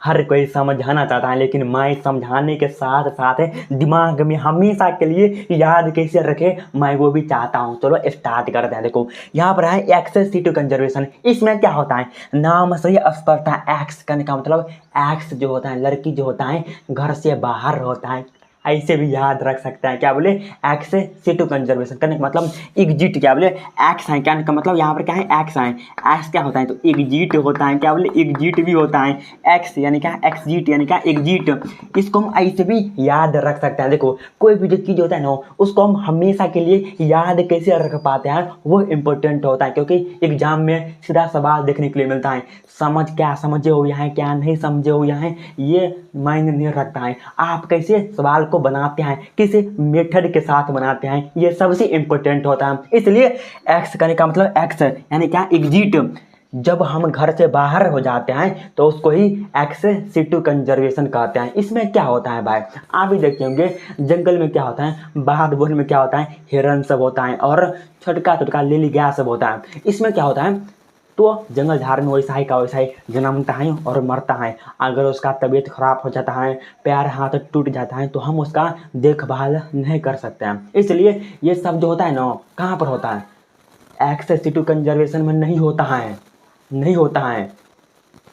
हर कोई समझाना चाहता है, लेकिन मैं समझाने के साथ साथ दिमाग में हमेशा के लिए याद कैसे रखे मैं वो भी चाहता हूँ। चलो स्टार्ट करते हैं। देखो यहाँ पर है एक्सेस टू कंजर्वेशन। इसमें क्या होता है, नाम से ही स्पष्ट है, एक्स करने का मतलब एक्स जो होता है, लड़की जो होता है घर से बाहर होता है, ऐसे भी याद रख सकते हैं। क्या बोले, एक्सेस टू कंजर्वेशन करने का मतलब एग्जिट, क्या बोले एक्स है, क्या का मतलब यहाँ पर क्या है, एक्स है। एक्स क्या होता है तो एग्जिट होता है, क्या बोले एग्जिट भी होता है। एक्स यानी क्या, एक्सिट यानी क्या, एग्जिट। इसको हम ऐसे भी याद रख सकते हैं। देखो कोई भी जो चीज़ होता है ना उसको हम हमेशा के लिए याद कैसे रख पाते हैं वो इम्पोर्टेंट होता है, क्योंकि एग्जाम में सीधा सवाल देखने के लिए मिलता है। समझ क्या समझे हुए हैं, क्या नहीं समझे हुए हैं, ये मायने नहीं रखता है। आप कैसे सवाल को बनाते हैं, किस मेथड के साथ बनाते हैं, ये सबसे इम्पोर्टेंट होता है। इसलिए एक्स करने का मतलब एक्स यानी क्या, एग्जिट। जब हम घर से बाहर हो जाते हैं तो उसको ही एक्सेस टू कंजर्वेशन कहते हैं। इसमें क्या होता है भाई, आप भी देखते होंगे जंगल में क्या होता है, बाहर बोल में क्या होता है, हिरन सब होता है और छोटका छोटका लिली गाय सब होता है। इसमें क्या होता है तो जंगल झाड़ में वैसा ही का वैसा ही जन्मता है और मरता है। अगर उसका तबीयत खराब हो जाता है, पैर हाथ टूट जाता है, तो हम उसका देखभाल नहीं कर सकते हैं। इसलिए ये सब जो होता है ना कहाँ पर होता है, एक्सेस टू कंजर्वेशन में नहीं होता है, नहीं होता है।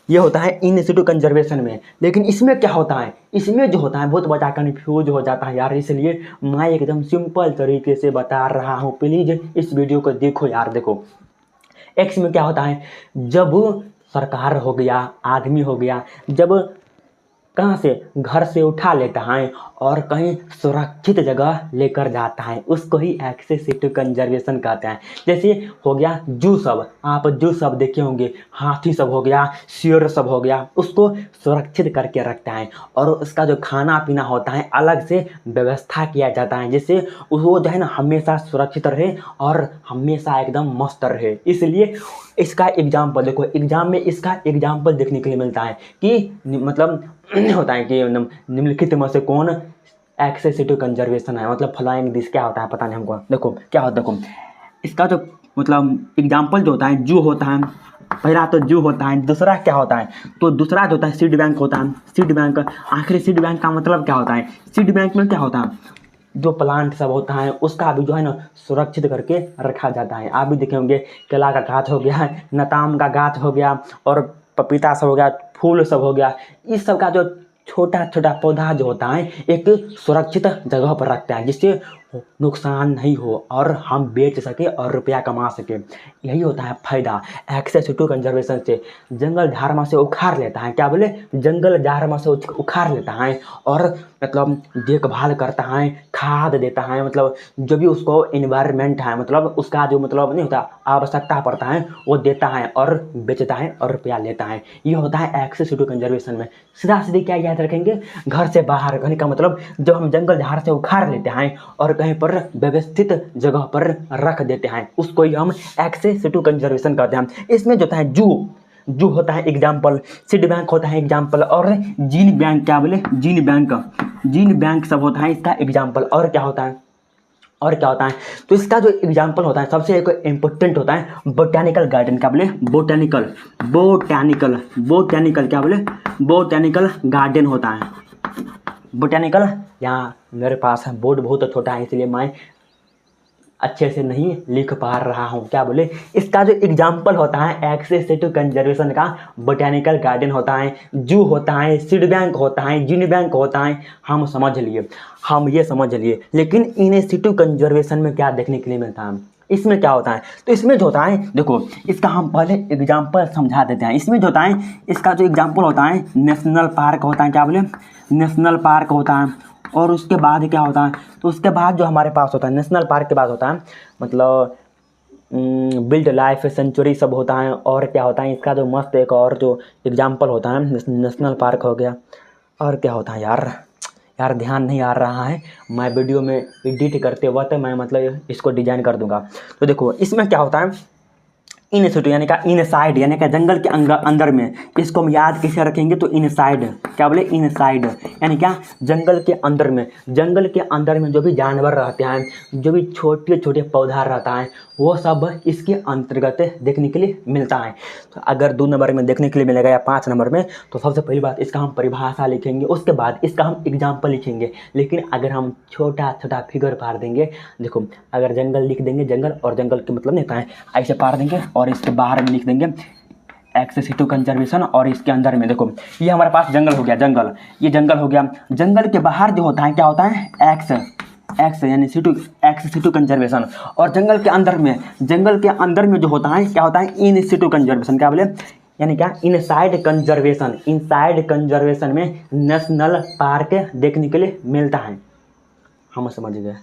ये होता है इन सिटू कंजर्वेशन में। लेकिन इसमें क्या होता है, इसमें जो होता है बहुत बच्चा कन्फ्यूज हो जाता है यार, इसलिए मैं एकदम सिंपल तरीके से बता रहा हूँ। प्लीज़ इस वीडियो को देखो यार। देखो एक्स में क्या होता है, जब सरकार हो गया, आदमी हो गया, जब कहाँ से, घर से उठा लेता है और कहीं सुरक्षित जगह लेकर जाता है, उसको ही एक्सेस टू कंजर्वेशन कहते हैं। जैसे हो गया जू सब, आप जू सब देखे होंगे, हाथी सब हो गया, शेर सब हो गया, उसको सुरक्षित करके रखता है और उसका जो खाना पीना होता है अलग से व्यवस्था किया जाता है, जिससे वो जो है ना हमेशा सुरक्षित रहे और हमेशा एकदम मस्त रहे। इसलिए इसका एग्जाम्पल देखो, एग्जाम में इसका एग्जाम्पल देखने के लिए मिलता है कि मतलब होता है कि निम्नलिखित में से कौन एक्सेस टू कंजर्वेशन है, मतलब फ्लाइंग दिस क्या होता है पता नहीं हमको। देखो क्या होता है, देखो इसका जो मतलब एग्जाम्पल जो होता है, जू होता है, पहला तो जू होता है, दूसरा क्या होता है तो दूसरा जो होता है सीड बैंक होता है। सीड बैंक, आखिर सीड बैंक का मतलब क्या होता है, सीड बैंक में क्या होता है, जो प्लांट सब होता है उसका भी जो है ना सुरक्षित करके रखा जाता है। आप भी देखे होंगे केला का गाछ हो गया, नताम का गाछ हो गया और पपीता सब हो गया, फूल सब हो गया, इस सब का जो छोटा छोटा पौधा जो होता है एक सुरक्षित जगह पर रखता है, जिससे नुकसान नहीं हो और हम बेच सके और रुपया कमा सके। यही होता है फायदा एक्सेस टू कंजर्वेशन से। जंगल झाड़ से उखाड़ लेता है, क्या बोले, जंगल झाड़ से उखाड़ लेता है और मतलब देखभाल करता है, खाद देता है, मतलब जो भी उसको इन्वायरमेंट है, मतलब उसका जो मतलब नहीं होता आवश्यकता पड़ता है वो देता है और बेचता है और रुपया लेता है। ये होता है एक्सेस टू कंजर्वेशन में। सीधा सीधे क्या याद रखेंगे, घर से बाहर कहने का मतलब जब हम जंगल झाड़ से उखाड़ लेते हैं और कहीं पर व्यवस्थित जगह पर रख देते हैं, उसको ही हम एक्सेस टू कंजर्वेशन कहते हैं। इसमें जो होता है जू होता है एग्जाम्पल, सीड बैंक होता है एग्जाम्पल और जीन बैंक, क्या बोले जीन बैंक सब होता है इसका एग्जाम्पल। और क्या होता है, और क्या होता है तो इसका जो एग्जाम्पल होता है सबसे एक इम्पोर्टेंट होता है बोटैनिकल गार्डन, क्या बोले बोटैनिकल क्या बोले बोटैनिकल गार्डन होता है। बोटैनिकल, यहाँ मेरे पास बोर्ड बहुत छोटा है इसलिए मैं अच्छे से नहीं लिख पा रहा हूँ। क्या बोले, इसका जो एग्जाम्पल होता है एक्सेस टू कंजर्वेशन का बोटैनिकल गार्डन होता है, जू होता है, सीड बैंक होता है, जीन बैंक होता है। हम ये समझ लिए। लेकिन इन सिटू कंजर्वेशन में क्या देखने के लिए मिलता है, इसमें क्या होता है तो इसमें जो होता है देखो इसका हम पहले एग्जाम्पल समझा देते हैं। इसमें जो होता है इसका जो एग्जाम्पल होता है नेशनल पार्क होता है, क्या बोले नेशनल पार्क होता है। और उसके बाद क्या होता है तो उसके बाद जो हमारे पास होता है नेशनल पार्क के बाद होता है मतलब बिल्ड लाइफ सेंचुरी सब होता है। और क्या होता है इसका जो मस्त एक और जो एग्जाम्पल होता है नेशनल पार्क हो गया। और क्या होता है यार ध्यान नहीं आ रहा है, मैं वीडियो में एडिट करते वक्त मैं मतलब इसको डिजाइन कर दूंगा। तो देखो इसमें क्या होता है इन सिटू यानी का इनसाइड यानी कि जंगल के अंदर में, इसको हम याद कैसे रखेंगे तो इनसाइड, क्या बोले इनसाइड यानी क्या जंगल के अंदर में जो भी जानवर रहते हैं, जो भी छोटे छोटे पौधा रहता है वो सब इसके अंतर्गत देखने के लिए मिलता है। तो अगर 2 नंबर में देखने के लिए मिलेगा या 5 नंबर में, तो सबसे पहली बात इसका हम परिभाषा लिखेंगे, उसके बाद इसका हम एग्जाम्पल लिखेंगे। लेकिन अगर हम छोटा छोटा फिगर पार देंगे, देखो अगर जंगल लिख देंगे, जंगल और जंगल के मतलब नहीं होता है, ऐसे पार देंगे और इसके बाहर में लिख देंगे एक्सेस टू कंजर्वेशन, और इसके अंदर में देखो ये हमारे पास जंगल हो गया, जंगल, ये जंगल हो गया। जंगल के बाहर जो होता है क्या होता है, एक्स यानी एक्स टू कंजर्वेशन। और जंगल के अंदर में जो होता है क्या होता है, इन टू कंजर्वेशन। क्या बोले, यानी क्या, इनसाइड कंजर्वेशन में नेशनल पार्क देखने के लिए मिलता है। हम समझ गए।